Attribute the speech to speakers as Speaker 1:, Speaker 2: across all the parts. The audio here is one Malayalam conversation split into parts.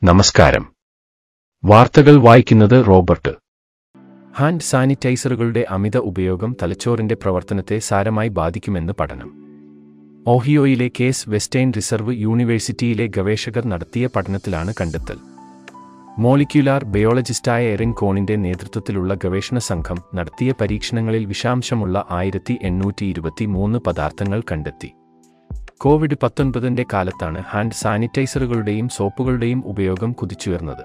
Speaker 1: നമസ്കാരം. വാർത്തകൾ വായിക്കുന്നത് റോബർട്ട്. ഹാൻഡ് സാനിറ്റൈസറുകളുടെ അമിത ഉപയോഗം തലച്ചോറിന്റെ പ്രവർത്തനത്തെ സാരമായി ബാധിക്കുമെന്ന് പഠനം. ഓഹിയോയിലെ കേസ് വെസ്റ്റേൺ റിസർവ് യൂണിവേഴ്സിറ്റിയിലെ ഗവേഷകർ നടത്തിയ പഠനത്തിലാണ് കണ്ടെത്തൽ. മോളിക്യുലാർ ബയോളജിസ്റ്റായ എറിൻ കോണിന്റെ നേതൃത്വത്തിലുള്ള ഗവേഷണ സംഘം നടത്തിയ പരീക്ഷണങ്ങളിൽ വിഷാംശമുള്ള 1823 പദാർത്ഥങ്ങൾ കണ്ടെത്തി. കോവിഡ്-19 കാലത്താണ് ഹാൻഡ് സാനിറ്റൈസറുകളുടെയും സോപ്പുകളുടെയും ഉപയോഗം കുതിച്ചുയർന്നത്.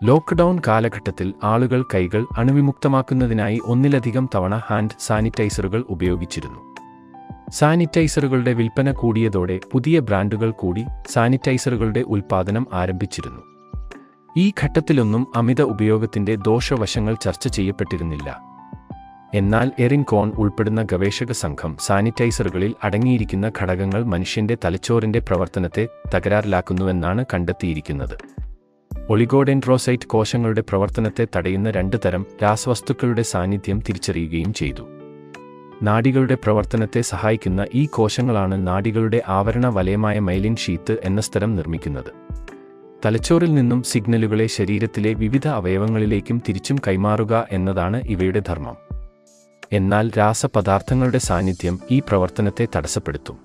Speaker 1: ലോക്ക്ഡൌൺ കാലഘട്ടത്തിൽ ആളുകൾ കൈകൾ അണുവിമുക്തമാക്കുന്നതിനായി ഒന്നിലധികം തവണ ഹാൻഡ് സാനിറ്റൈസറുകൾ ഉപയോഗിച്ചിരുന്നു. സാനിറ്റൈസറുകളുടെ വിൽപ്പന കൂടിയതോടെ പുതിയ ബ്രാൻഡുകൾ കൂടി സാനിറ്റൈസറുകളുടെ ഉൽപ്പാദനം ആരംഭിച്ചിരുന്നു. ഈ ഘട്ടത്തിലൊന്നും അമിത ഉപയോഗത്തിന്റെ ദോഷവശങ്ങൾ ചർച്ച ചെയ്യപ്പെട്ടിരുന്നില്ല. എന്നാൽ എറിൻ കോൺ ഉൾപ്പെടുന്ന ഗവേഷക സംഘം സാനിറ്റൈസറുകളിൽ അടങ്ങിയിരിക്കുന്ന ഘടകങ്ങൾ മനുഷ്യന്റെ തലച്ചോറിന്റെ പ്രവർത്തനത്തെ തകരാറിലാക്കുന്നുവെന്നാണ് കണ്ടെത്തിയിരിക്കുന്നത്. ഒളിഗോഡെൻഡ്രോസൈറ്റ് കോശങ്ങളുടെ പ്രവർത്തനത്തെ തടയുന്ന 2 തരം രാസവസ്തുക്കളുടെ സാന്നിധ്യം തിരിച്ചറിയുകയും ചെയ്തു. നാഡികളുടെ പ്രവർത്തനത്തെ സഹായിക്കുന്ന ഈ കോശങ്ങളാണ് നാഡികളുടെ ആവരണ വലയമായ മൈലിൻ ഷീത്ത് എന്ന സ്ഥലം നിർമ്മിക്കുന്നത്. തലച്ചോറിൽ നിന്നും സിഗ്നലുകളെ ശരീരത്തിലെ വിവിധ അവയവങ്ങളിലേക്കും തിരിച്ചും കൈമാറുക എന്നതാണ് ഇവയുടെ ധർമ്മം. എന്നാൽ രാസപദാർത്ഥങ്ങളുടെ സാന്നിധ്യം ഈ പ്രവർത്തനത്തെ തടസ്സപ്പെടുത്തും.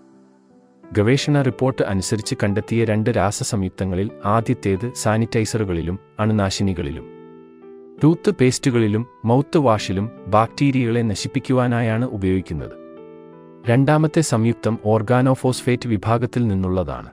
Speaker 1: ഗവേഷണ റിപ്പോർട്ട് അനുസരിച്ച് കണ്ടെത്തിയ 2 രാസസംയുക്തങ്ങളിൽ ആദ്യത്തേത് സാനിറ്റൈസറുകളിലും അണുനാശിനികളിലും ടൂത്ത് പേസ്റ്റുകളിലും മൗത്ത് വാഷിലും ബാക്ടീരിയകളെ നശിപ്പിക്കുവാനായാണ് ഉപയോഗിക്കുന്നത്. രണ്ടാമത്തെ സംയുക്തം ഓർഗാനോഫോസ്ഫേറ്റ് വിഭാഗത്തിൽ നിന്നുള്ളതാണ്.